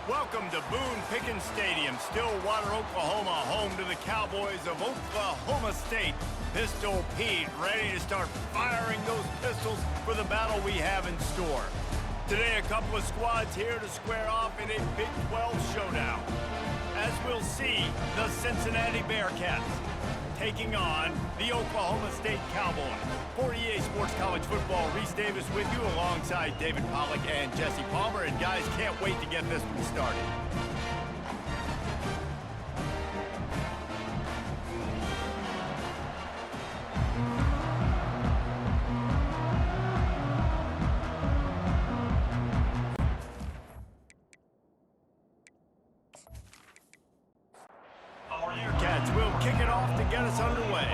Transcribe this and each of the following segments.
Welcome to Boone Pickens Stadium, Stillwater, Oklahoma, home to the Cowboys of Oklahoma State. Pistol Pete ready to start firing those pistols for the battle we have in store. Today, a couple of squads here to square off in a Big 12 showdown. As we'll see, the Cincinnati Bearcats taking on the Oklahoma State Cowboys. For EA Sports College Football, Reese Davis with you alongside David Pollack and Jesse Palmer. And guys, can't wait to get this one started. Bearcats will kick it off to get us underway.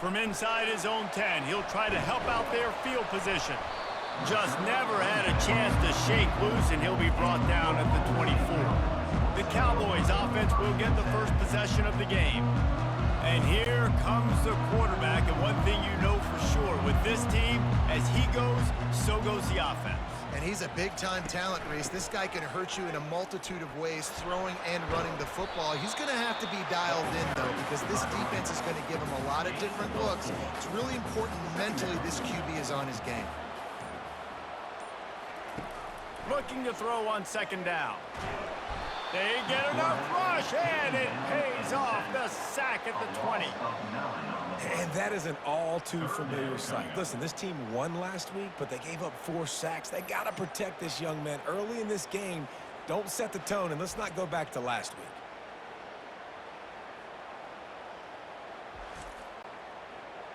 From inside his own 10, he'll try to help out their field position. Just never had a chance to shake loose, and he'll be brought down at the 24. The Cowboys offense will get the first possession of the game. And here comes the quarterback, and one thing you know for sure, with this team, as he goes, so goes the offense. And he's a big-time talent, Reese. This guy can hurt you in a multitude of ways, throwing and running the football. He's going to have to be dialed in, though, because this defense is going to give him a lot of different looks. It's really important mentally this QB is on his game. Looking to throw on second down. They get enough rush, and it pays off. The sack at the 20. And that is an all-too-familiar sight. Listen, this team won last week, but they gave up 4 sacks. They got to protect this young man early in this game. Don't set the tone, and let's not go back to last week.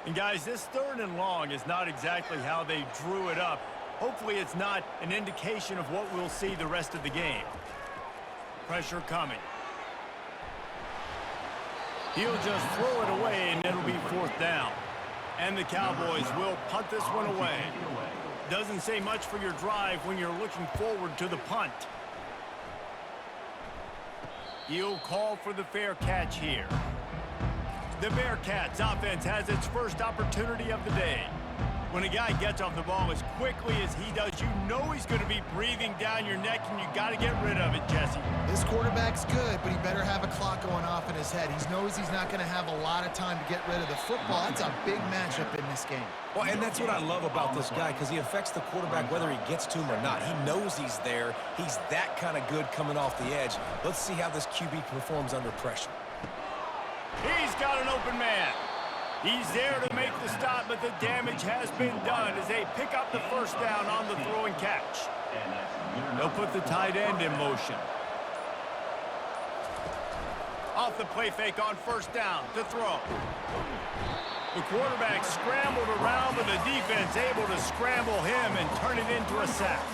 And guys, this 3rd and long is not exactly how they drew it up. Hopefully it's not an indication of what we'll see the rest of the game. Pressure coming. He'll just throw it away, and it'll be 4th down. And the Cowboys will punt this one away. Doesn't say much for your drive when you're looking forward to the punt. He'll call for the fair catch here. The Bearcats offense has its first opportunity of the day. When a guy gets off the ball as quickly as he does, you know he's going to be breathing down your neck, and you got to get rid of it, Jesse. This quarterback's good, but he better have a clock going off in his head. He knows he's not going to have a lot of time to get rid of the football. That's a big matchup in this game. Well, and that's what I love about this guy, because he affects the quarterback whether he gets to him or not. He knows he's there. He's that kind of good coming off the edge. Let's see how this QB performs under pressure. He's got an open man. He's there to make the stop, but the damage has been done as they pick up the first down on the throw and catch. They'll put the tight end in motion. Off the play fake on first down to throw. The quarterback scrambled around, but the defense able to scramble him and turn it into a sack.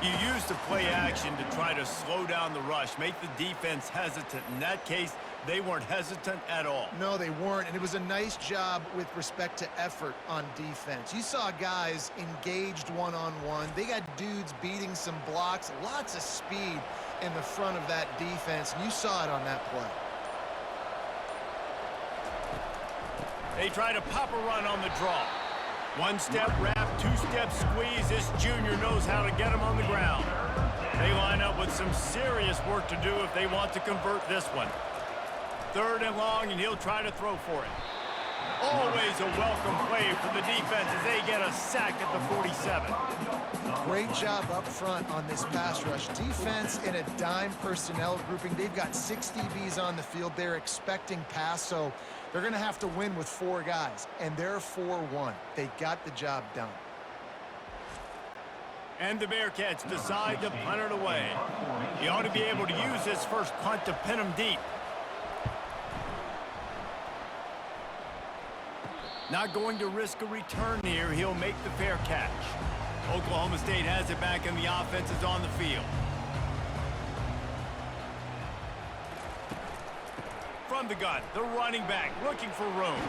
You use the play action to try to slow down the rush, make the defense hesitant. In that case, they weren't hesitant at all. No, they weren't, and it was a nice job with respect to effort on defense. You saw guys engaged one-on-one. They got dudes beating some blocks, lots of speed in the front of that defense, and you saw it on that play. They try to pop a run on the draw. 1-step wrap, 2-step squeeze. This junior knows how to get him on the ground. They line up with some serious work to do if they want to convert this one. 3rd and long, and he'll try to throw for it. Always a welcome play for the defense as they get a sack at the 47. Great job up front on this pass rush. Defense in a dime personnel grouping. They've got 6 DBs on the field. They're expecting pass, so they're going to have to win with 4 guys, and they're 4-1. They got the job done. And the Bearcats decide to punt it away. He ought to be able to use this first punt to pin him deep. Not going to risk a return here. He'll make the fair catch. Oklahoma State has it back, and the offense is on the field. From the gun, the running back looking for room.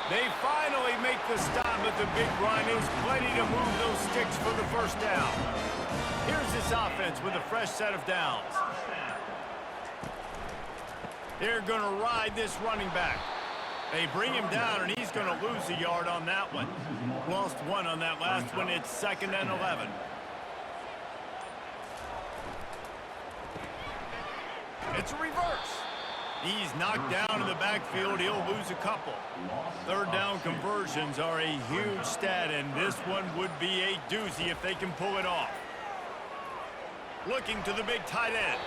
They finally make the stop, but the big run is plenty to move those sticks for the first down. Here's this offense with a fresh set of downs. They're going to ride this running back. They bring him down, and he's going to lose a yard on that one. Lost one on that last one. It's 2nd and 11. It's a reverse. He's knocked down in the backfield. He'll lose a couple. 3rd down conversions are a huge stat, and this one would be a doozy if they can pull it off. Looking to the big tight end.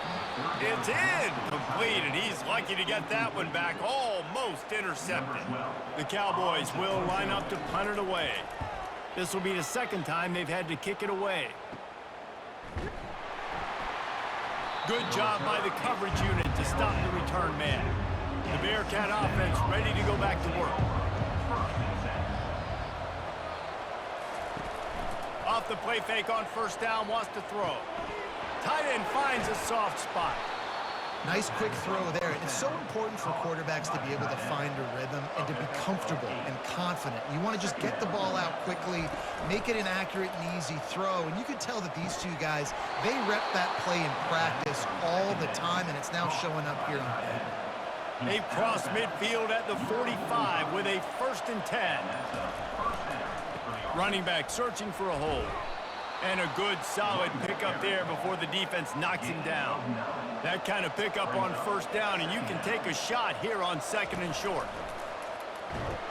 It's incomplete, and he's lucky to get that one back. Almost intercepted. The Cowboys will line up to punt it away. This will be the 2nd time they've had to kick it away. Good job by the coverage unit to stop the return man. The Bearcat offense ready to go back to work. Off the play fake on 1st down, wants to throw. Tight end finds a soft spot. Nice quick throw there. It's so important for quarterbacks to be able to find a rhythm and to be comfortable and confident. You want to just get the ball out quickly, make it an accurate and easy throw. And you can tell that these two guys, they rep that play in practice all the time, and it's now showing up here on paper. They've crossed midfield at the 45 with a 1st and 10. Running back searching for a hole. And a good, solid pickup there before the defense knocks him down. That kind of pickup on 1st down, and you can take a shot here on 2nd and short.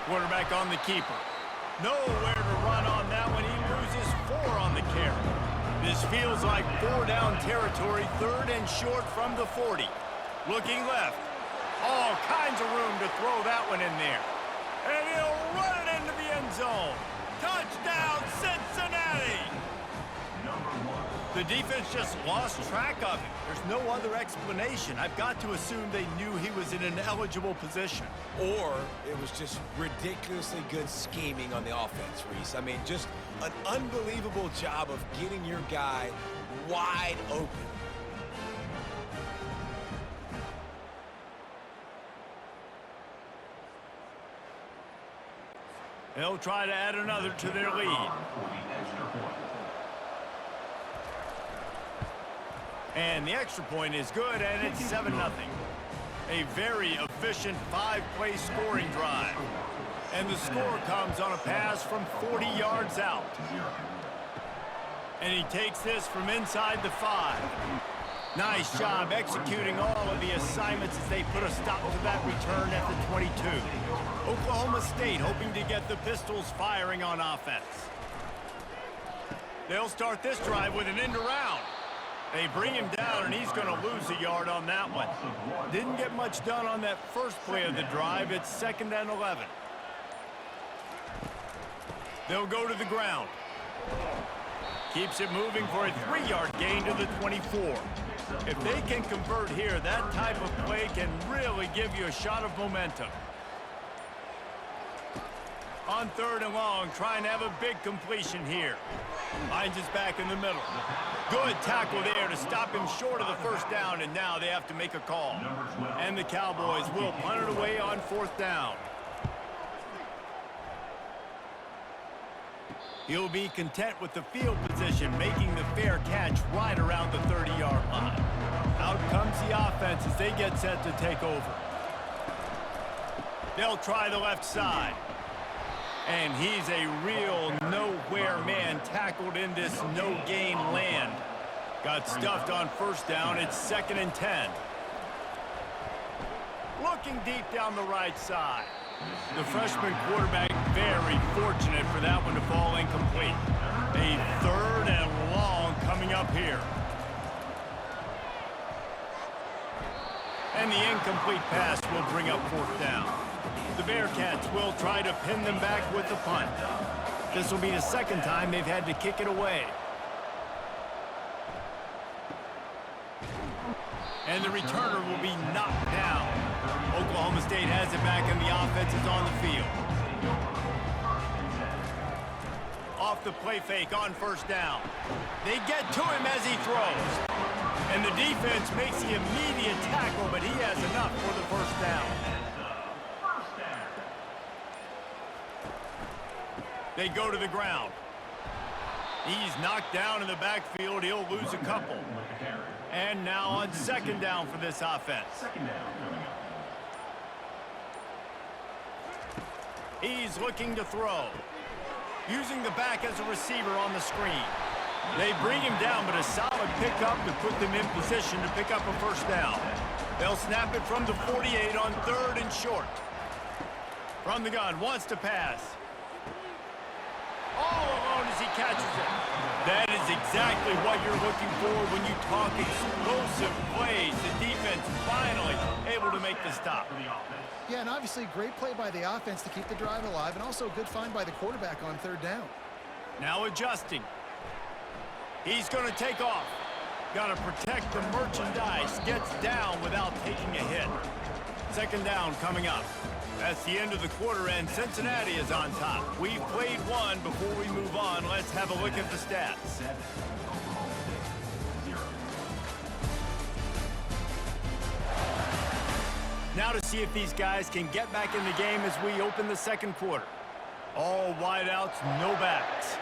Quarterback on the keeper. Nowhere to run on that one. He loses 4 on the carry. This feels like 4 down territory, 3rd and short from the 40. Looking left. All kinds of room to throw that one in there. And he'll run it into the end zone. Touchdown, Cincinnati! The defense just lost track of him. There's no other explanation. I've got to assume they knew he was in an eligible position. Or it was just ridiculously good scheming on the offense, Reese. I mean, just an unbelievable job of getting your guy wide open. They'll try to add another to their lead. And the extra point is good, and it's 7-0. A very efficient 5-play scoring drive. And the score comes on a pass from 40 yards out. And he takes this from inside the 5. Nice job executing all of the assignments as they put a stop to that return at the 22. Oklahoma State hoping to get the Pistols firing on offense. They'll start this drive with an end around. They bring him down, and he's going to lose a yard on that one. Didn't get much done on that first play of the drive. It's 2nd and 11. They'll go to the ground. Keeps it moving for a 3-yard gain to the 24. If they can convert here, that type of play can really give you a shot of momentum. On 3rd and long, trying to have a big completion here. Finds his back in the middle. Good tackle there to stop him short of the 1st down, and now they have to make a call. And the Cowboys will punt it away on 4th down. He'll be content with the field position, making the fair catch right around the 30-yard line. Out comes the offense as they get set to take over. They'll try the left side. And he's a real nowhere man, tackled in this no-gain land. Got stuffed on 1st down. It's 2nd and 10. Looking deep down the right side. The freshman quarterback very fortunate for that one to fall incomplete. A 3rd and long coming up here. And the incomplete pass will bring up 4th down. The Bearcats will try to pin them back with the punt. This will be the 2nd time they've had to kick it away. And the returner will be knocked down. Oklahoma State has it back, and the offense is on the field. Off the play fake on 1st down. They get to him as he throws. And the defense makes the immediate tackle, but he has enough for the 1st down. They go to the ground. He's knocked down in the backfield. He'll lose a couple. And now on 2nd down for this offense. He's looking to throw. Using the back as a receiver on the screen. They bring him down, but a solid pickup to put them in position to pick up a first down. They'll snap it from the 48 on 3rd and short. From the gun, wants to pass. All alone as he catches it. That is exactly what you're looking for when you talk explosive plays. The defense finally able to make the stop. Yeah, and obviously great play by the offense to keep the drive alive, and also a good find by the quarterback on 3rd down. Now adjusting. He's going to take off. Got to protect the merchandise. Gets down without taking a hit. 2nd down coming up. That's the end of the quarter, and Cincinnati is on top. We've played one. Before we move on, let's have a look at the stats. Now to see if these guys can get back in the game as we open the 2nd quarter. All wideouts, no backs.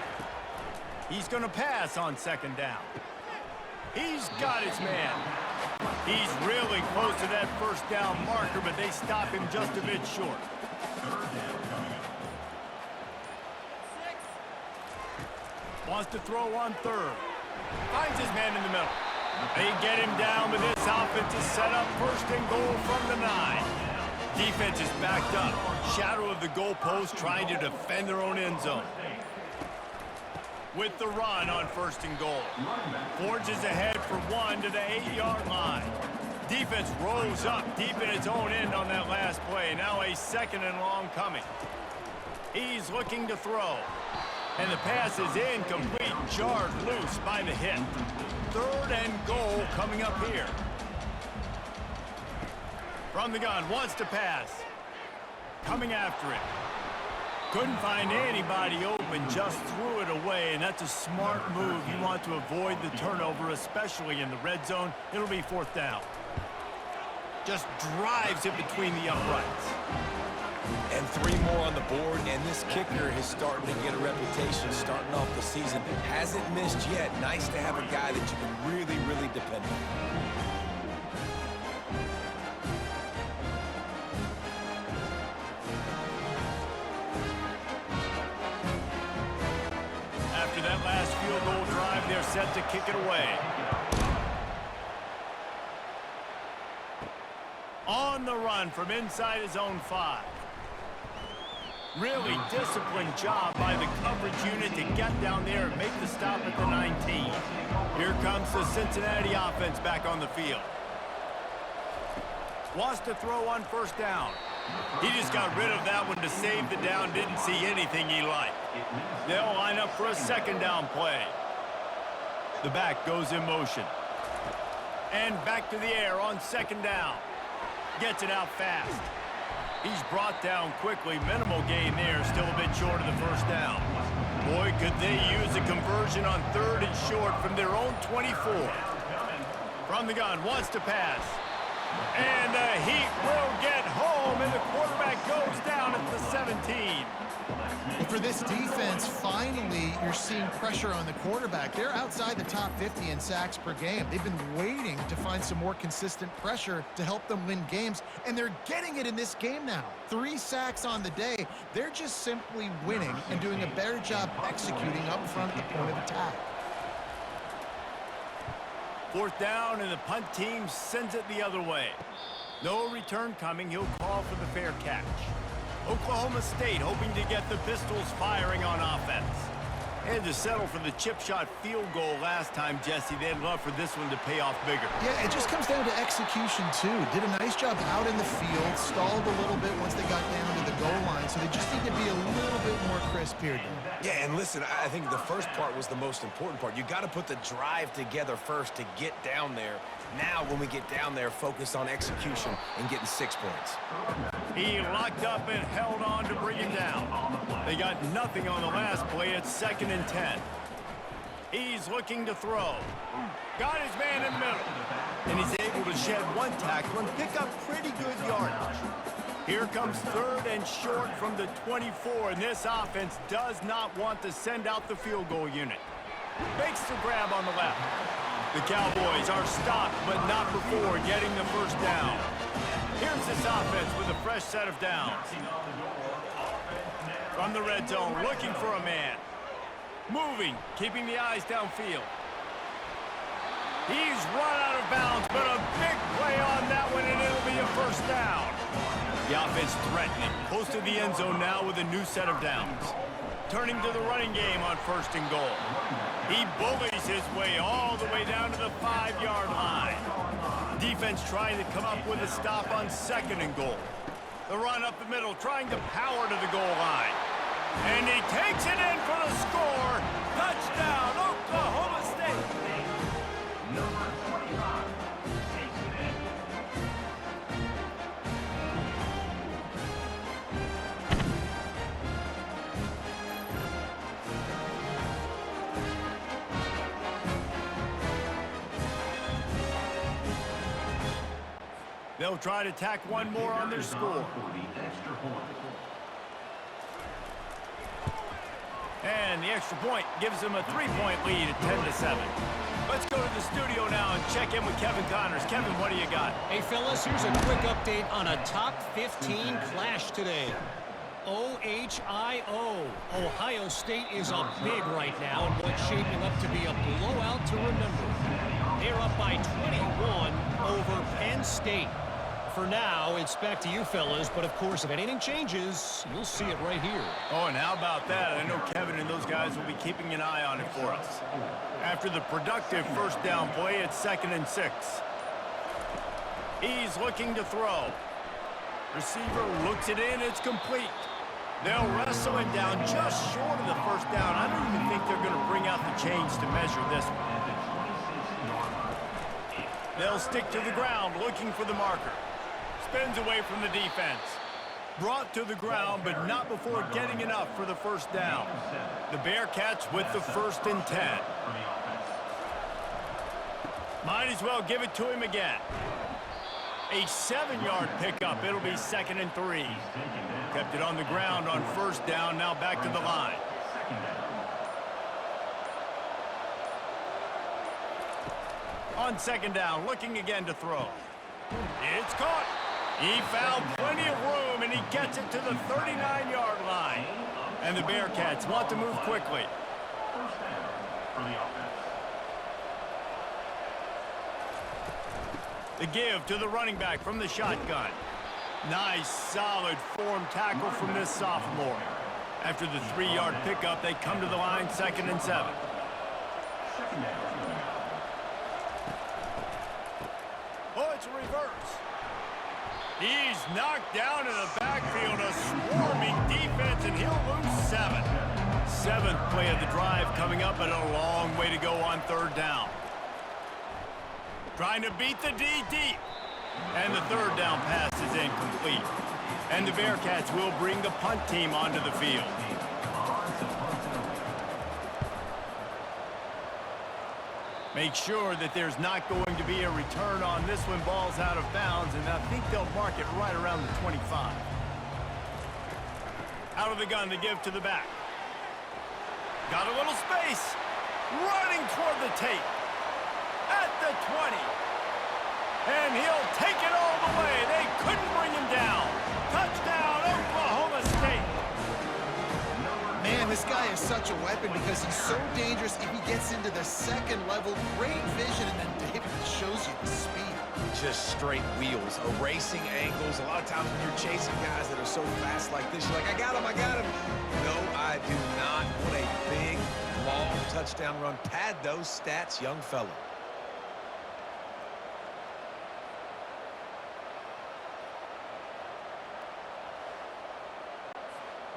He's going to pass on 2nd down. He's got his man. He's really close to that 1st down marker, but they stop him just a bit short. Wants to throw on 3rd. Finds his man in the middle. They get him down, but this offense is set up 1st and goal from the 9. Defense is backed up. Shadow of the goalpost trying to defend their own end zone. With the run on 1st and goal. Forges ahead for 1 to the 8-yard line. Defense rose up deep in its own end on that last play. Now a 2nd and long coming. He's looking to throw. And the pass is incomplete, jarred loose by the hit. 3rd and goal coming up here. From the gun, wants to pass. Coming after it. Couldn't find anybody open, just threw it away, and that's a smart move. You want to avoid the turnover, especially in the red zone. It'll be 4th down. Just drives it between the uprights. And 3 more on the board, and this kicker is starting to get a reputation starting off the season. Hasn't missed yet. Nice to have a guy that you can really, really depend on. After that last field goal drive, they're set to kick it away. On the run from inside his own 5. Really disciplined job by the coverage unit to get down there and make the stop at the 19. Here comes the Cincinnati offense back on the field. Wants to throw on 1st down. He just got rid of that one to save the down. Didn't see anything he liked. They'll line up for a 2nd down play. The back goes in motion. And back to the air on 2nd down. Gets it out fast. He's brought down quickly. Minimal gain there. Still a bit short of the 1st down. Boy, could they use a conversion on 3rd and short from their own 24. From the gun, wants to pass. And the Heat will get home, and the quarterback goes down at the 17. Well, for this defense, finally, you're seeing pressure on the quarterback. They're outside the top 50 in sacks per game. They've been waiting to find some more consistent pressure to help them win games, and they're getting it in this game now. 3 sacks on the day. They're just simply winning and doing a better job executing up front at the point of attack. 4th down, and the punt team sends it the other way. No return coming. He'll call for the fair catch. Oklahoma State hoping to get the Pistols firing on offense. Had to settle for the chip shot field goal last time, Jesse. They'd love for this one to pay off bigger. Yeah, it just comes down to execution, too. Did a nice job out in the field, stalled a little bit once they got down to the goal line, so they just need to be a little bit more crisp here, Dan. Yeah, and listen, I think the first part was the most important part. You got to put the drive together first to get down there. Now, when we get down there, focus on execution and getting 6 points. He locked up and held on to bring him down. They got nothing on the last play. It's 2nd and 10. He's looking to throw. Got his man in the middle. And he's able to shed 1 tackle and pick up pretty good yardage. Here comes 3rd and short from the 24, and this offense does not want to send out the field goal unit. Makes the grab on the left. The Cowboys are stopped, but not before getting the 1st down. Here's this offense with a fresh set of downs. From the red zone, looking for a man. Moving, keeping the eyes downfield. He's run out of bounds, but a big play on that one, and it'll be a first down. The offense threatening. Close to the end zone now with a new set of downs. Turning to the running game on 1st and goal. He bullies his way all the way down to the 5-yard line. Defense trying to come up with a stop on 2nd and goal. The run up the middle, trying to power to the goal line. And he takes it in for the score. Touchdown, Oklahoma State. Number 25 takes it in. They'll try to tack one more on their score. And the extra point gives them a 3-point lead at 10-7. Let's go to the studio now and check in with Kevin Connors. Kevin, what do you got? Hey, fellas, here's a quick update on a top 15 clash today. OHIO. Ohio State is up big right now in what's shaping up to be a blowout to remember. They're up by 21 over Penn State. For now, it's back to you fellas, but of course, if anything changes, you'll see it right here. Oh, and how about that? I know Kevin and those guys will be keeping an eye on it for us. After the productive first down play, it's 2nd and 6. He's looking to throw. Receiver looks it in, it's complete. They'll wrestle it down just short of the first down. I don't even think they're going to bring out the chains to measure this one. They'll stick to the ground looking for the marker. Spins away from the defense. Brought to the ground, but not before getting enough for the first down. The Bearcats with the 1st and 10. Might as well give it to him again. A 7-yard pickup. It'll be 2nd and 3. Kept it on the ground on first down. Now back to the line. On 2nd down, looking again to throw. It's caught. He found plenty of room, and he gets it to the 39-yard line. And the Bearcats want to move quickly. First down for the offense. The give to the running back from the shotgun. Nice, solid form tackle from this sophomore. After the 3-yard pickup, they come to the line, 2nd and 7. Second down. Oh, it's a reverse. He's knocked down in the backfield, a swarming defense, and he'll lose 7. 7th play of the drive coming up, but a long way to go on 3rd down. Trying to beat the D deep. And the 3rd down pass is incomplete. And the Bearcats will bring the punt team onto the field. Make sure that there's not going to be a return on this when ball's out of bounds, and I think they'll mark it right around the 25. Out of the gun, the give to the back. Got a little space. Running toward the tape. At the 20. And he'll take it all the way. They couldn't bring him down. Touchdown, Oklahoma State. Man, this guy is such a weapon because he's so dangerous if he gets into the 2nd level. Great vision, and then David shows you the speed. Just straight wheels, erasing angles. A lot of times when you're chasing guys that are so fast like this, you're like, I got him, I got him. No, I do not want a big, long touchdown run. Pad those stats, young fella.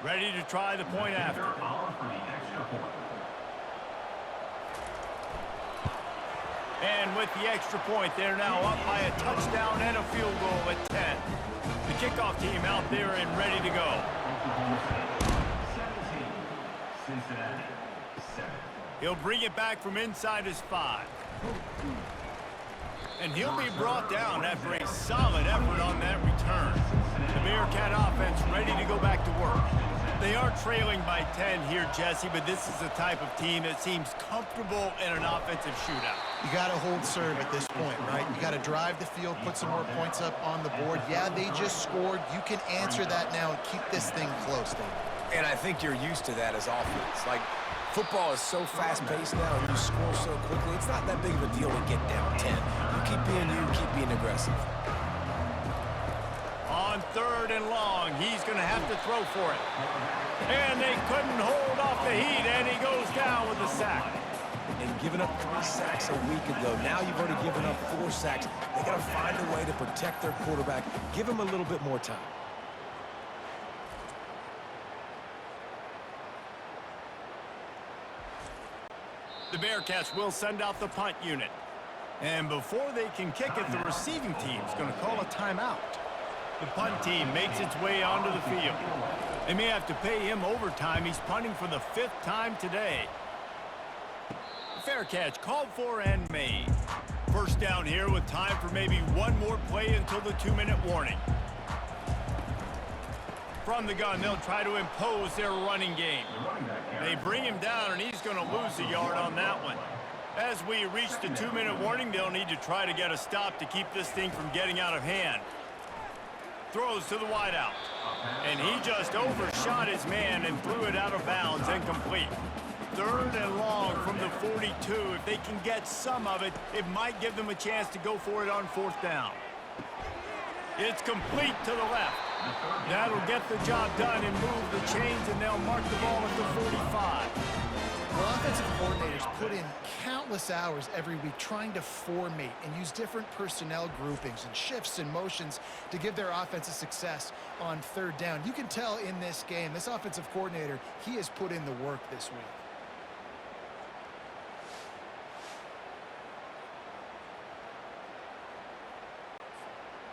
Ready to try the point after. And with the extra point, they're now up by a touchdown and a field goal at 10. The kickoff team out there and ready to go. 17, Cincinnati, 7. He'll bring it back from inside his 5. And he'll be brought down after a solid effort on that return. The Bearcat offense ready to go back to work. They are trailing by 10 here, Jesse, but this is the type of team that seems comfortable in an offensive shootout. You got to hold serve at this point, right? You got to drive the field, put some more points up on the board. Yeah, they just scored. You can answer that now and keep this thing close, David. And I think you're used to that as offense. Like, football is so fast-paced now, and you score so quickly, it's not that big of a deal to get down 10. You keep being aggressive. On 3rd and long, he's going to have to throw for it. And they couldn't hold off the heat, and he goes down with a sack. And giving up 3 sacks a week ago, now you've already given up 4 sacks. They got to find a way to protect their quarterback. Give him a little bit more time. The Bearcats will send out the punt unit. And before they can kick it, the receiving team's going to call a timeout. The punt team makes its way onto the field. They may have to pay him overtime. He's punting for the 5th time today. Fair catch called for and made. First down here with time for maybe one more play until the 2-minute warning. From the gun, they'll try to impose their running game. They bring him down, and he's going to lose a yard on that one. As we reach the 2-minute warning, they'll need to try to get a stop to keep this thing from getting out of hand. Throws to the wideout. And he just overshot his man and threw it out of bounds, incomplete. 3rd and long from the 42. If they can get some of it, it might give them a chance to go for it on 4th down. It's complete to the left. That'll get the job done and move the chains, and they'll mark the ball at the 45. Well, offensive coordinators put in countless hours every week trying to formate and use different personnel groupings and shifts and motions to give their offense a success on 3rd down. You can tell in this game, this offensive coordinator, he has put in the work this week.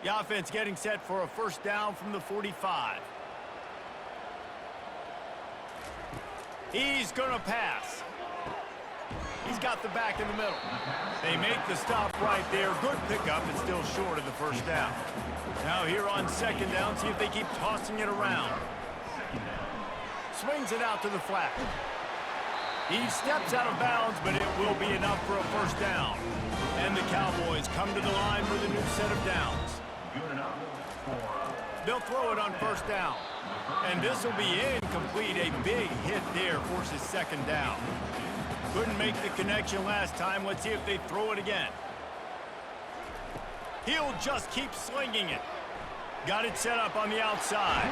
The offense getting set for a 1st down from the 45. He's going to pass. He's got the back in the middle. They make the stop right there. Good pickup, but still short of the 1st down. Now here on 2nd down, see if they keep tossing it around. Swings it out to the flat. He steps out of bounds, but it will be enough for a 1st down. And the Cowboys come to the line with a new set of downs. They'll throw it on 1st down. And this will be incomplete. A big hit there forces 2nd down. Couldn't make the connection last time. Let's see if they throw it again. He'll just keep slinging it. Got it set up on the outside.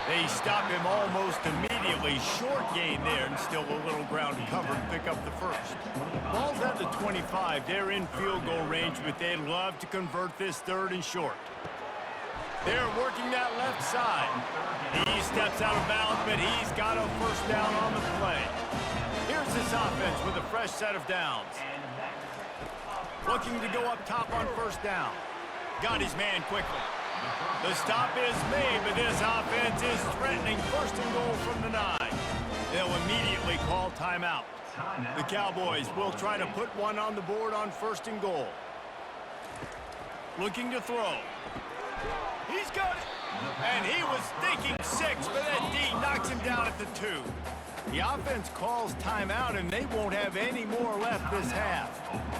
They stop him almost immediately. Short gain there, and still a little ground to cover and pick up the 1st. Ball's at the 25. They're in field goal range, but they'd love to convert this 3rd and short. They're working that left side. He steps out of bounds, but he's got a 1st down on the play. Here's this offense with a fresh set of downs. Looking to go up top on 1st down. Got his man quickly. The stop is made, but this offense is threatening 1st and goal from the 9. They'll immediately call timeout. The Cowboys will try to put one on the board on 1st and goal. Looking to throw. He's got it. And he was thinking 6, but that D knocks him down at the 2. The offense calls timeout, and they won't have any more left this half.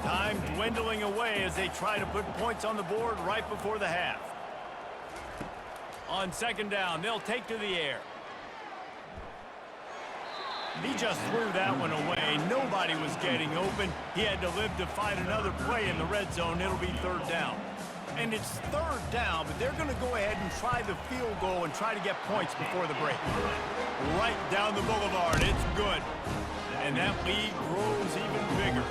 Time dwindling away as they try to put points on the board right before the half. On 2nd down, they'll take to the air. He just threw that one away. Nobody was getting open. He had to live to find another play in the red zone. It'll be 3rd down. And it's 3rd down, but they're going to go ahead and try the field goal and try to get points before the break. Right down the boulevard. It's good. And that lead grows even bigger.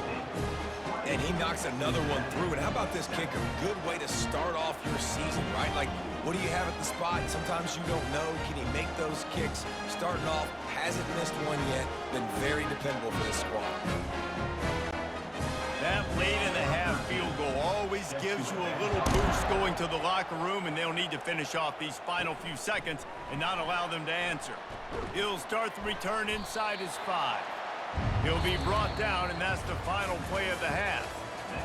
And he knocks another one through. And how about this kicker? Good way to start off your season, right? Like, what do you have at the spot? Sometimes you don't know. Can he make those kicks? Starting off, hasn't missed one yet. Been very dependable for this squad. That late-in-the-half field goal always gives you a little boost going to the locker room, and they'll need to finish off these final few seconds and not allow them to answer. He'll start the return inside his 5. He'll be brought down, and that's the final play of the half.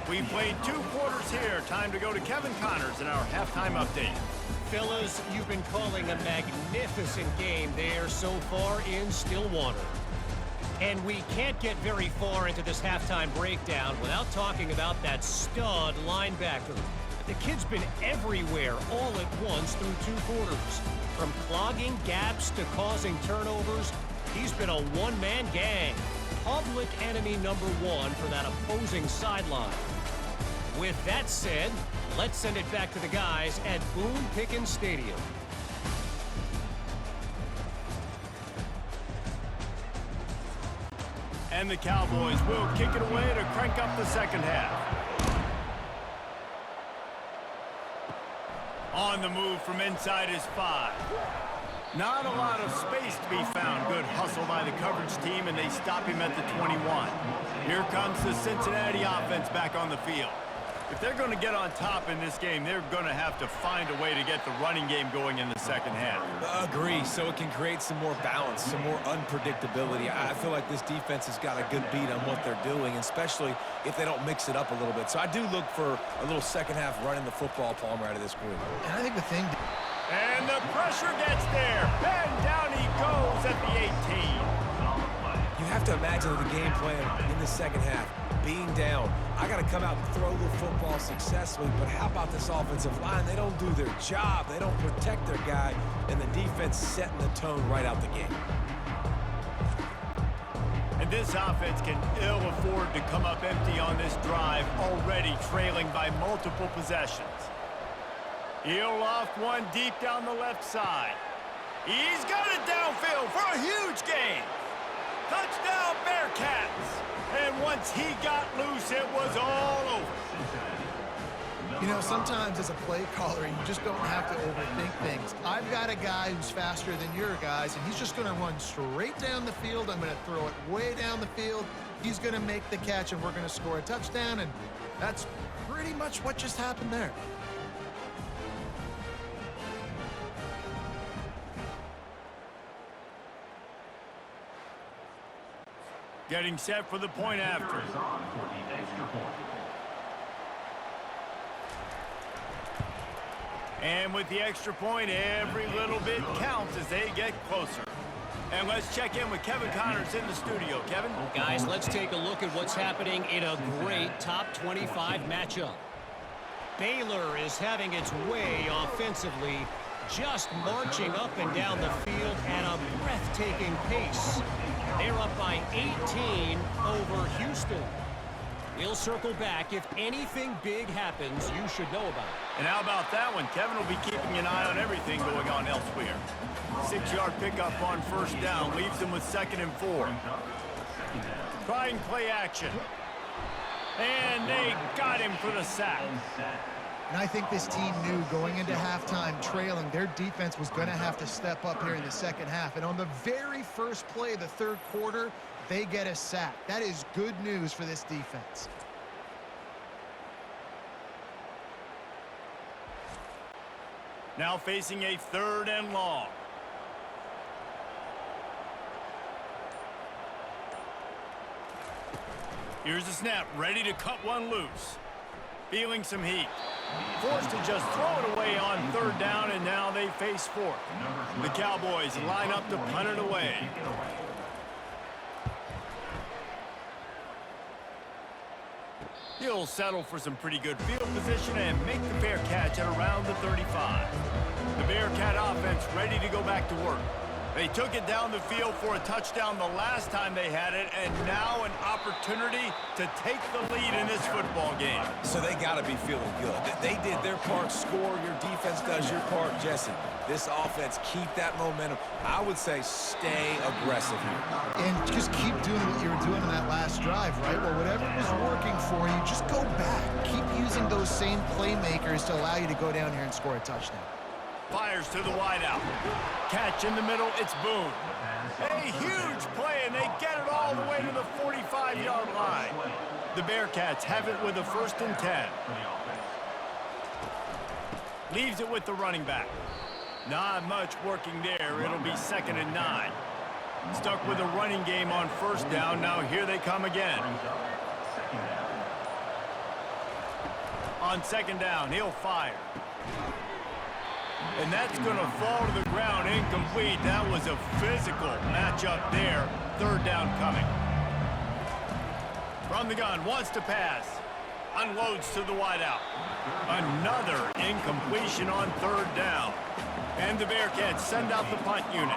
We've played 2 quarters here. Time to go to Kevin Connors in our halftime update. Fellas, you've been calling a magnificent game there so far in Stillwater. And we can't get very far into this halftime breakdown without talking about that stud linebacker. The kid's been everywhere all at once through 2 quarters. From clogging gaps to causing turnovers, he's been a one-man gang. Public enemy number one for that opposing sideline. With that said, let's send it back to the guys at Boone Pickens Stadium. And the Cowboys will kick it away to crank up the second half. On the move from inside his 5. Not a lot of space to be found. Good hustle by the coverage team, and they stop him at the 21. Here comes the Cincinnati offense back on the field. If they're going to get on top in this game, they're going to have to find a way to get the running game going in the second half. Agree, so it can create some more balance, some more unpredictability. I feel like this defense has got a good beat on what they're doing, especially if they don't mix it up a little bit. So I do look for a little second half running the football Palmer out of this group. And I think the thing... And the pressure gets there. And down he goes at the 18. You have to imagine the game plan in the second half. Being down, I got to come out and throw the football successfully, but how about this offensive line? They don't do their job. They don't protect their guy, and the defense setting the tone right out the gate. And this offense can ill afford to come up empty on this drive, already trailing by multiple possessions. He'll loft one deep down the left side. He's got it downfield for a huge gain. Touchdown, Bearcats! And once he got loose, it was all over. You know, sometimes as a play caller, you just don't have to overthink things. I've got a guy who's faster than your guys, and he's just going to run straight down the field. I'm going to throw it way down the field. He's going to make the catch, and we're going to score a touchdown, and that's pretty much what just happened there. Getting set for the point after. And with the extra point, every little bit counts as they get closer. And let's check in with Kevin Connors in the studio. Kevin? Guys, let's take a look at what's happening in a great top 25 matchup. Baylor is having its way offensively, just marching up and down the field at a breathtaking pace. They're up by 18 over Houston. We'll circle back. If anything big happens, you should know about it. And how about that one? Kevin will be keeping an eye on everything going on elsewhere. 6-yard pickup on first down leaves them with 2nd and 4. Trying play action. And they got him for the sack. And I think this team knew going into halftime trailing, their defense was going to have to step up here in the second half. And on the very first play of the third quarter, they get a sack. That is good news for this defense. Now facing a 3rd and long. Here's the snap, ready to cut one loose. Feeling some heat. Forced to just throw it away on 3rd down, and now they face 4th. The Cowboys line up to punt it away. He'll settle for some pretty good field position and make the fair catch at around the 35. The Bearcat offense ready to go back to work. They took it down the field for a touchdown the last time they had it, and now an opportunity to take the lead in this football game. So they got to be feeling good. They did their part, score. Your defense does your part, Jesse. This offense, keep that momentum. I would say stay aggressive here. And just keep doing what you were doing in that last drive, right? Well, whatever was working for you, just go back. Keep using those same playmakers to allow you to go down here and score a touchdown. Fires to the wideout. Catch in the middle, it's Boone. A huge play, and they get it all the way to the 45-yard line. The Bearcats have it with a 1st and 10. Leaves it with the running back. Not much working there. It'll be 2nd and 9. Stuck with a running game on 1st down. Now here they come again. On 2nd down, he'll fire. And that's going to fall to the ground incomplete. That was a physical matchup there. 3rd down coming. From the gun, wants to pass. Unloads to the wideout. Another incompletion on 3rd down. And the Bearcats send out the punt unit.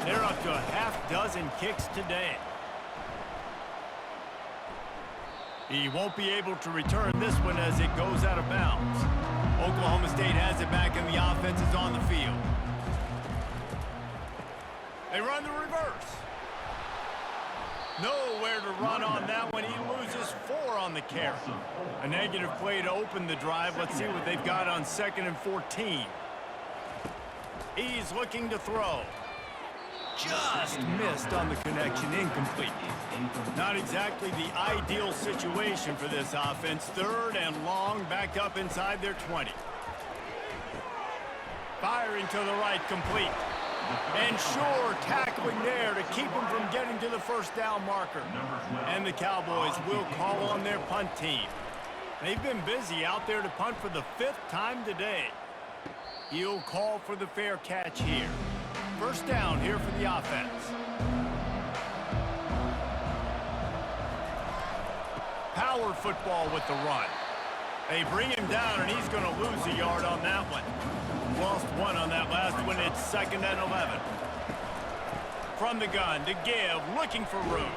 They're up to a half dozen kicks today. He won't be able to return this one as it goes out of bounds. Oklahoma State has it back and the offense is on the field. They run the reverse. Nowhere to run on that one. He loses 4 on the carry. A negative play to open the drive. Let's see what they've got on 2nd and 14. He's looking to throw. Just missed on the connection, incomplete. Not exactly the ideal situation for this offense. 3rd and long, back up inside their 20. Firing to the right, complete. And sure, tackling there to keep him from getting to the first down marker. And the Cowboys will call on their punt team. They've been busy out there to punt for the 5th time today. He'll call for the fair catch here. First down here for the offense. Power football with the run. They bring him down, and he's going to lose a yard on that one. Lost 1 on that last one. It's 2nd and 11. From the gun to give, looking for room.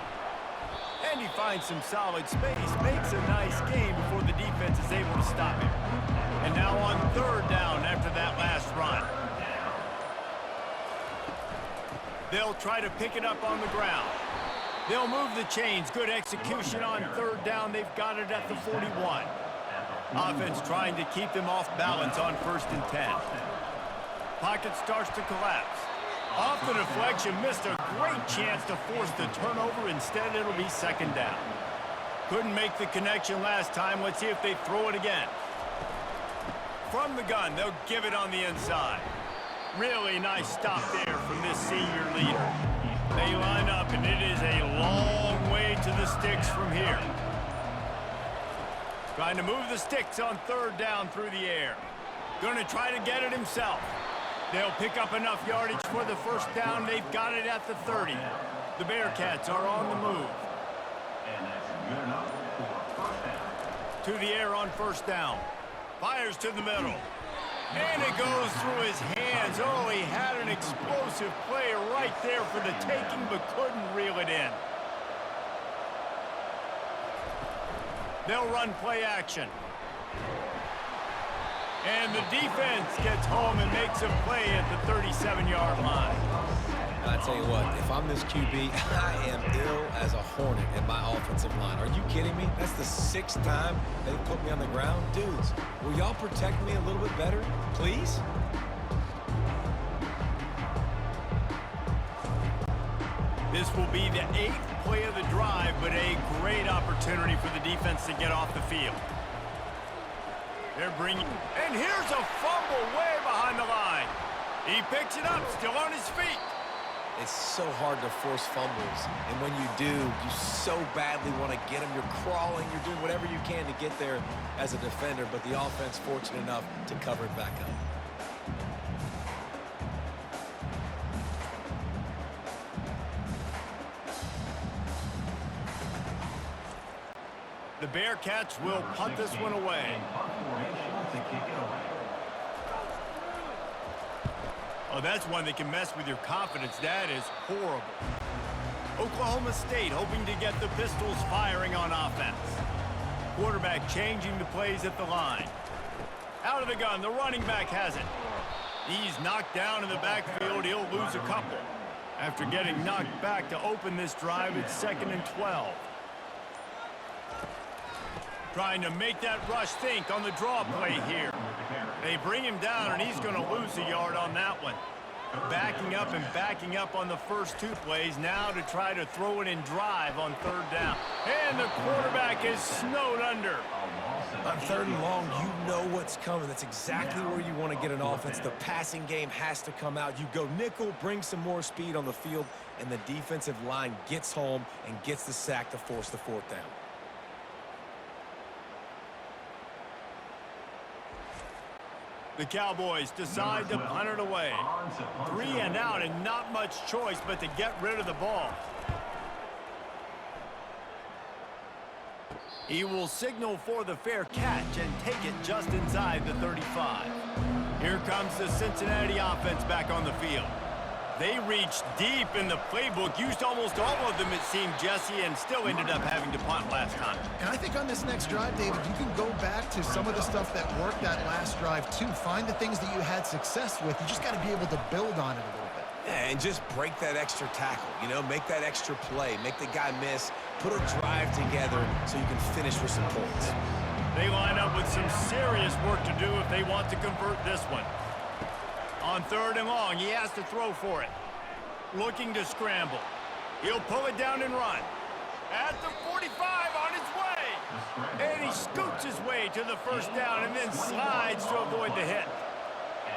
And he finds some solid space, makes a nice game before the defense is able to stop him. And now on 3rd down after that last run. They'll try to pick it up on the ground. They'll move the chains. Good execution on 3rd down. They've got it at the 41. Offense trying to keep them off balance on 1st and 10. Pocket starts to collapse. Off the deflection, missed a great chance to force the turnover. Instead, it'll be 2nd down. Couldn't make the connection last time. Let's see if they throw it again. From the gun, they'll give it on the inside. Really nice stop there from this senior leader. They line up, and it is a long way to the sticks from here. Trying to move the sticks on 3rd down through the air. Going to try to get it himself. They'll pick up enough yardage for the first down. They've got it at the 30. The Bearcats are on the move. And that's good enough for 1st down. To the air on 1st down. Fires to the middle. And it goes through his hands. Oh, he had an explosive play right there for the taking, but couldn't reel it in. They'll run play action. And the defense gets home and makes a play at the 37-yard line. I tell you what, if I'm this QB, I am ill as a hornet in my offensive line. Are you kidding me? That's the 6th time they've put me on the ground. Dudes, will y'all protect me a little bit better, please? This will be the 8th play of the drive, but a great opportunity for the defense to get off the field. They're bringing, and here's a fumble way behind the line. He picks it up, still on his feet. It's so hard to force fumbles, and when you do, you so badly want to get them. You're crawling, you're doing whatever you can to get there as a defender, but the offense fortunate enough to cover it back up. The Bearcats will punt this one away. Oh, that's one that can mess with your confidence. That is horrible. Oklahoma State hoping to get the Pistols firing on offense. Quarterback changing the plays at the line. Out of the gun, the running back has it. He's knocked down in the backfield. He'll lose a couple. After getting knocked back to open this drive, it's 2nd and 12. Trying to make that rush think on the draw play here. They bring him down, and he's going to lose a yard on that one. Backing up and backing up on the first 2 plays, now to try to throw it in drive on 3rd down. And the quarterback is snowed under. On 3rd and long, you know what's coming. That's exactly where you want to get an offense. The passing game has to come out. You go nickel, bring some more speed on the field, and the defensive line gets home and gets the sack to force the 4th down. The Cowboys decide to punt it away. 3 and out and not much choice but to get rid of the ball. He will signal for the fair catch and take it just inside the 35. Here comes the Cincinnati offense back on the field. They reached deep in the playbook, used almost all of them, it seemed, Jesse, and still ended up having to punt last time. And I think on this next drive, David, you can go back to some of the stuff that worked that last drive, too. Find the things that you had success with. You just got to be able to build on it a little bit. Yeah, and just break that extra tackle, you know, make that extra play, make the guy miss, put a drive together so you can finish with some points. They line up with some serious work to do if they want to convert this one. On 3rd and long, he has to throw for it. Looking to scramble. He'll pull it down and run. At the 45 on his way. And he scoots his way to the first down and then slides to avoid the hit.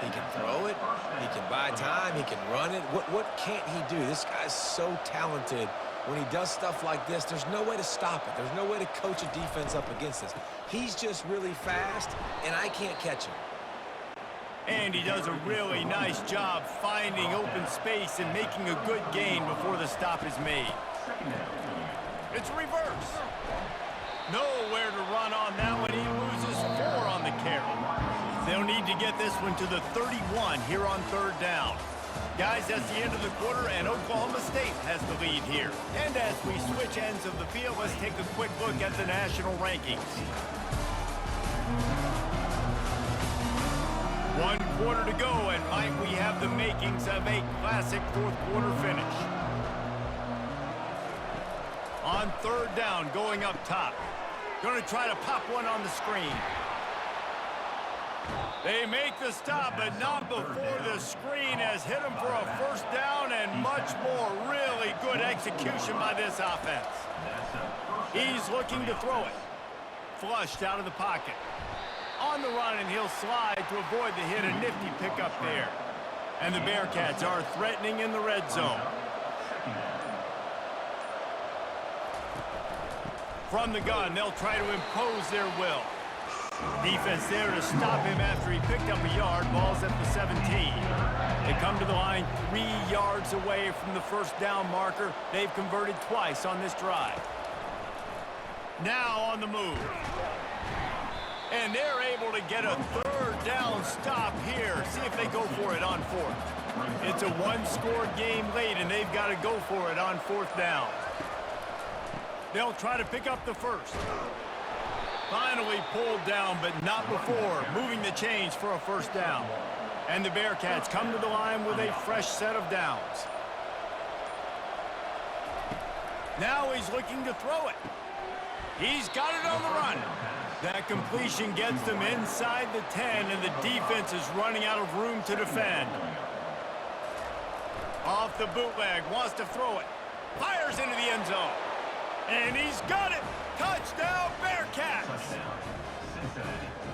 He can throw it. He can buy time. He can run it. What can't he do? This guy's so talented. When he does stuff like this, there's no way to stop it. There's no way to coach a defense up against this. He's just really fast, and I can't catch him. And he does a really nice job finding open space and making a good gain before the stop is made. It's reverse. Nowhere to run on that one. He loses 4 on the carry. They'll need to get this one to the 31 here on 3rd down. Guys, that's the end of the quarter, and Oklahoma State has the lead here. And as we switch ends of the field, let's take a quick look at the national rankings. 1 quarter to go, and might we have the makings of a classic 4th quarter finish. On 3rd down, going up top. Going to try to pop one on the screen. They make the stop, but not before the screen has hit them for a 1st down and much more. Really good execution by this offense. He's looking to throw it. Flushed out of the pocket. On the run, and he'll slide to avoid the hit. A nifty pickup there. And the Bearcats are threatening in the red zone. From the gun, they'll try to impose their will. Defense there to stop him after he picked up a yard. Ball's at the 17. They come to the line 3 yards away from the 1st down marker. They've converted twice on this drive. Now on the move. And they're able to get a 3rd down stop here. See if they go for it on 4th. It's a 1-score game late, and they've got to go for it on 4th down. They'll try to pick up the 1st. Finally pulled down, but not before moving the chains for a 1st down. And the Bearcats come to the line with a fresh set of downs. Now he's looking to throw it. He's got it on the run. That completion gets them inside the 10, and the defense is running out of room to defend. Off the bootleg, wants to throw it. Fires into the end zone. And he's got it. Touchdown, Bearcats.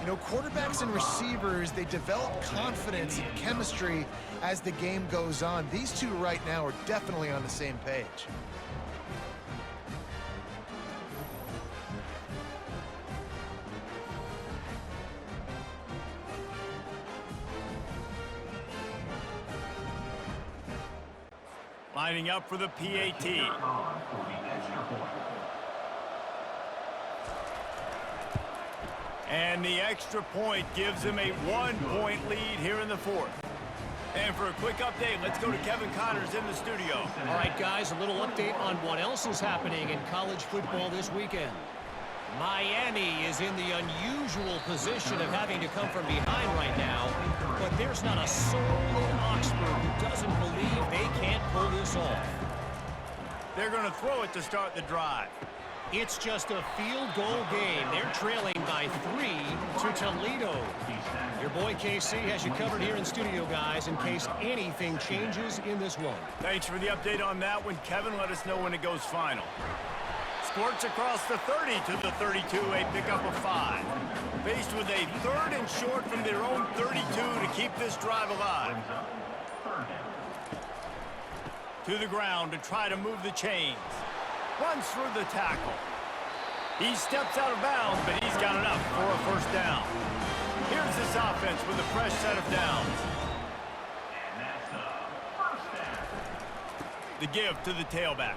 You know, quarterbacks and receivers, they develop confidence and chemistry as the game goes on. These two right now are definitely on the same page. Lining up for the PAT. And the extra point gives him a 1-point lead here in the 4th. And for a quick update, let's go to Kevin Connors in the studio. All right, guys, a little update on what else is happening in college football this weekend. Miami is in the unusual position of having to come from behind right now, but there's not a soul in Oxford who doesn't believe they can't pull this off. They're going to throw it to start the drive. It's just a field goal game. They're trailing by 3 to Toledo. Your boy KC has you covered here in studio, guys, in case anything changes in this one. Thanks for the update on that one, Kevin. Let us know when it goes final. Squirts across the 30 to the 32, a pickup of 5. Faced with a 3rd and short from their own 32 to keep this drive alive. To the ground to try to move the chains. Runs through the tackle. He steps out of bounds, but he's got enough for a 1st down. Here's this offense with a fresh set of downs. And that's the 1st down. The give to the tailback.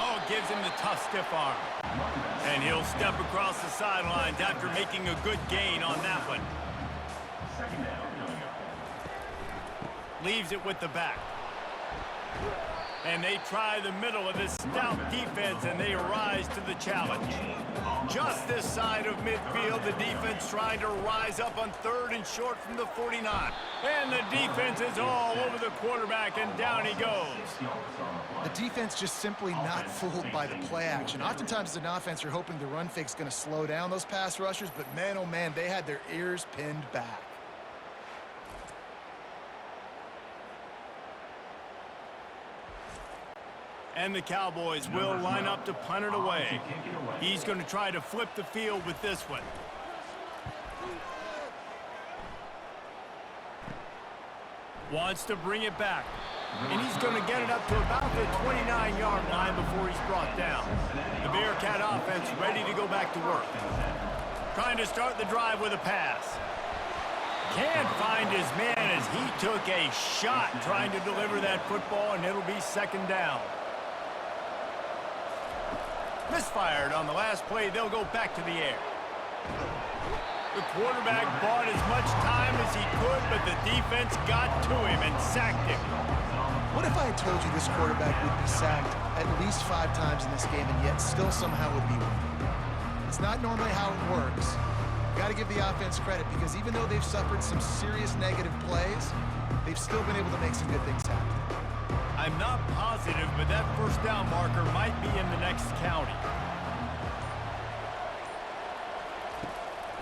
Oh, gives him the tough stiff arm. And he'll step across the sidelines after making a good gain on that one. second down. Leaves it with the back. And they try the middle of this stout defense, and they rise to the challenge. Just this side of midfield, the defense trying to rise up on 3rd and short from the 49. And the defense is all over the quarterback, and down he goes. The defense just simply not fooled by the play action. Oftentimes as an offense, you're hoping the run fake's going to slow down those pass rushers, but man, oh man, they had their ears pinned back. And the Cowboys will line up to punt it away. He's going to try to flip the field with this one. Wants to bring it back. And he's going to get it up to about the 29-yard line before he's brought down. The Bearcat offense ready to go back to work. Trying to start the drive with a pass. Can't find his man as he took a shot trying to deliver that football, and it'll be 2nd down. Misfired on the last play. They'll go back to the air. The quarterback bought as much time as he could, but the defense got to him and sacked him. What if I had told you this quarterback would be sacked at least 5 times in this game and yet still somehow would be winning? It's not normally how it works. You got to give the offense credit because even though they've suffered some serious negative plays, they've still been able to make some good things happen. I'm not positive, but that 1st down marker might be in the next county.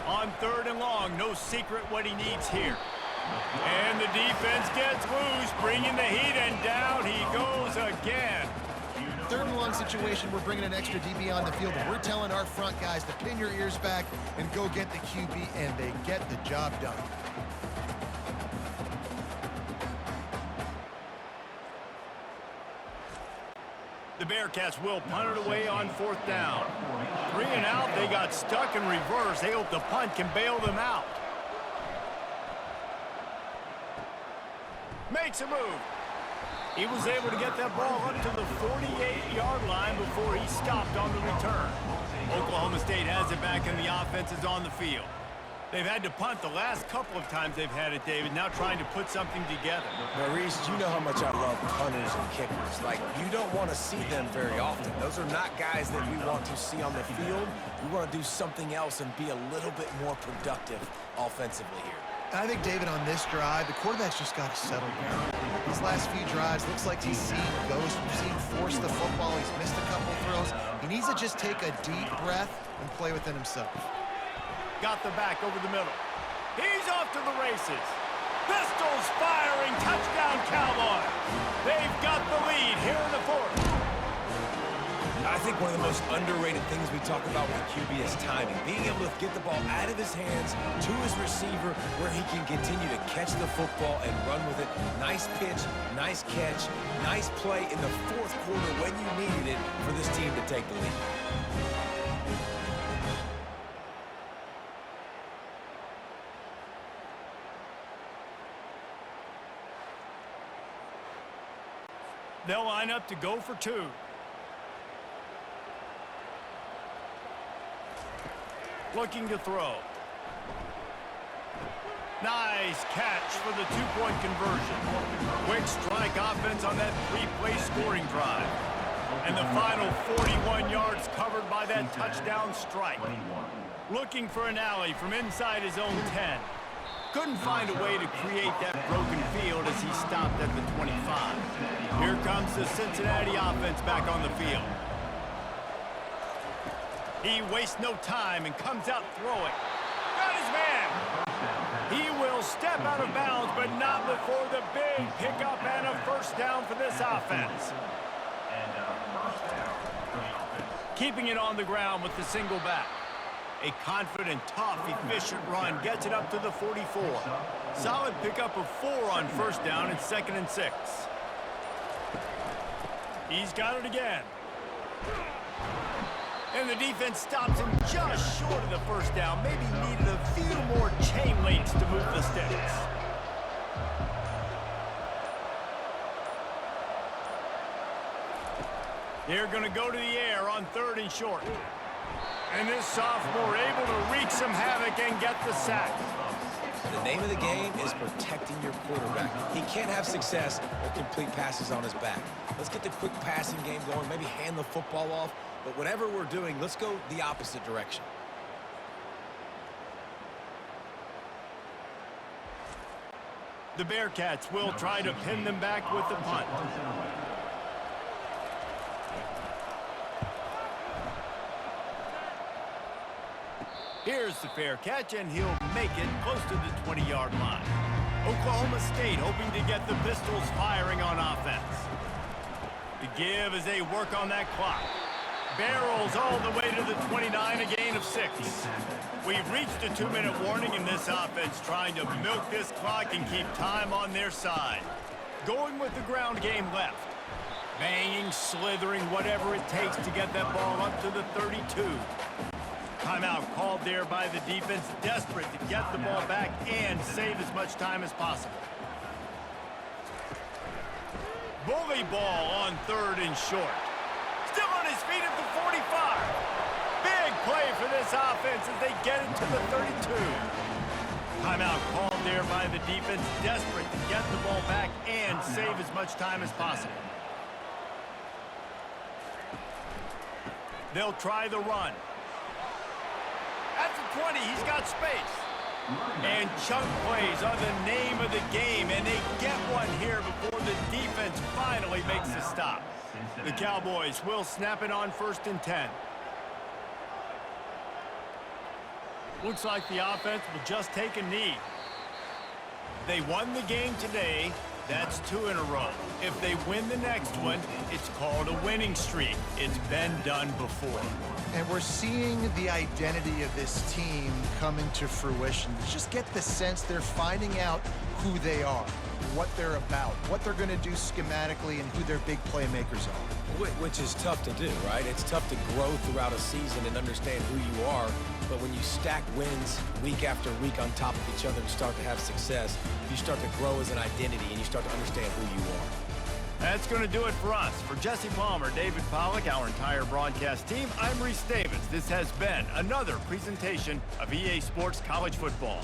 On 3rd and long, no secret what he needs here. And the defense gets loose, bringing the heat, and down he goes again. 3rd and long situation, we're bringing an extra DB on the field, and we're telling our front guys to pin your ears back and go get the QB, and they get the job done. The Bearcats will punt it away on 4th down. 3 and out, they got stuck in reverse. They hope the punt can bail them out. Makes a move. He was able to get that ball up to the 48-yard line before he stopped on the return. Oklahoma State has it back, and the offense is on the field. They've had to punt the last couple of times they've had it, David, now trying to put something together. Maurice, you know how much I love punters and kickers. Like, you don't want to see them very often. Those are not guys that we want to see on the field. We want to do something else and be a little bit more productive offensively here. I think, David, on this drive, the quarterback's just got to settle down. These last few drives, looks like he's seen ghosts. We've seen force the football. He's missed a couple throws. He needs to just take a deep breath and play within himself. Got the back over the middle. He's off to the races. Pistols firing. Touchdown, Cowboys. They've got the lead here in the 4th. I think one of the most underrated things we talk about with a QB is timing. Being able to get the ball out of his hands to his receiver where he can continue to catch the football and run with it. Nice pitch, nice catch, nice play in the 4th quarter when you needed it for this team to take the lead. They'll line up to go for 2. Looking to throw. Nice catch for the 2-point conversion. Quick strike offense on that 3-play scoring drive. And the final 41 yards covered by that touchdown strike. Looking for an alley from inside his own 10. Couldn't find a way to create that broken field as he stopped at the 25. Here comes the Cincinnati offense back on the field. He wastes no time and comes out throwing. Got his man. He will step out of bounds, but not before the big pickup and a 1st down for this offense. Keeping it on the ground with the single back. A confident, tough, efficient run gets it up to the 44. Solid pickup of 4 on 1st down and 2nd and 6. He's got it again. And the defense stops him just short of the 1st down. Maybe needed a few more chain links to move the sticks. They're going to go to the air on 3rd and short. And this sophomore able to wreak some havoc and get the sack. The name of the game is protecting your quarterback. He can't have success or complete passes on his back. Let's get the quick passing game going, maybe hand the football off. But whatever we're doing, let's go the opposite direction. The Bearcats will try to pin them back with the punt. Here's the fair catch, and he'll make it close to the 20-yard line. Oklahoma State hoping to get the Pistols firing on offense. The give as they work on that clock. Barrels all the way to the 29, a gain of 6. We've reached a 2-minute warning in this offense, trying to milk this clock and keep time on their side. Going with the ground game left. Banging, slithering, whatever it takes to get that ball up to the 32. Timeout called there by the defense, desperate to get the ball back and save as much time as possible. Bully ball on 3rd and short. Still on his feet at the 45. Big play for this offense as they get it to the 32. Timeout called there by the defense, desperate to get the ball back and save as much time as possible. They'll try the run. At the 20, he's got space. And chunk plays are the name of the game, and they get one here before the defense finally makes a stop. The Cowboys will snap it on 1st and 10. Looks like the offense will just take a knee. They won the game today. That's 2 in a row. If they win the next one, it's called a winning streak. It's been done before. And we're seeing the identity of this team coming to fruition. Just get the sense they're finding out who they are, what they're about, what they're going to do schematically, and who their big playmakers are. Which is tough to do, right? It's tough to grow throughout a season and understand who you are. But when you stack wins week after week on top of each other and start to have success, you start to grow as an identity and you start to understand who you are. That's going to do it for us. For Jesse Palmer, David Pollack, our entire broadcast team, I'm Reese Davis. This has been another presentation of EA Sports College Football.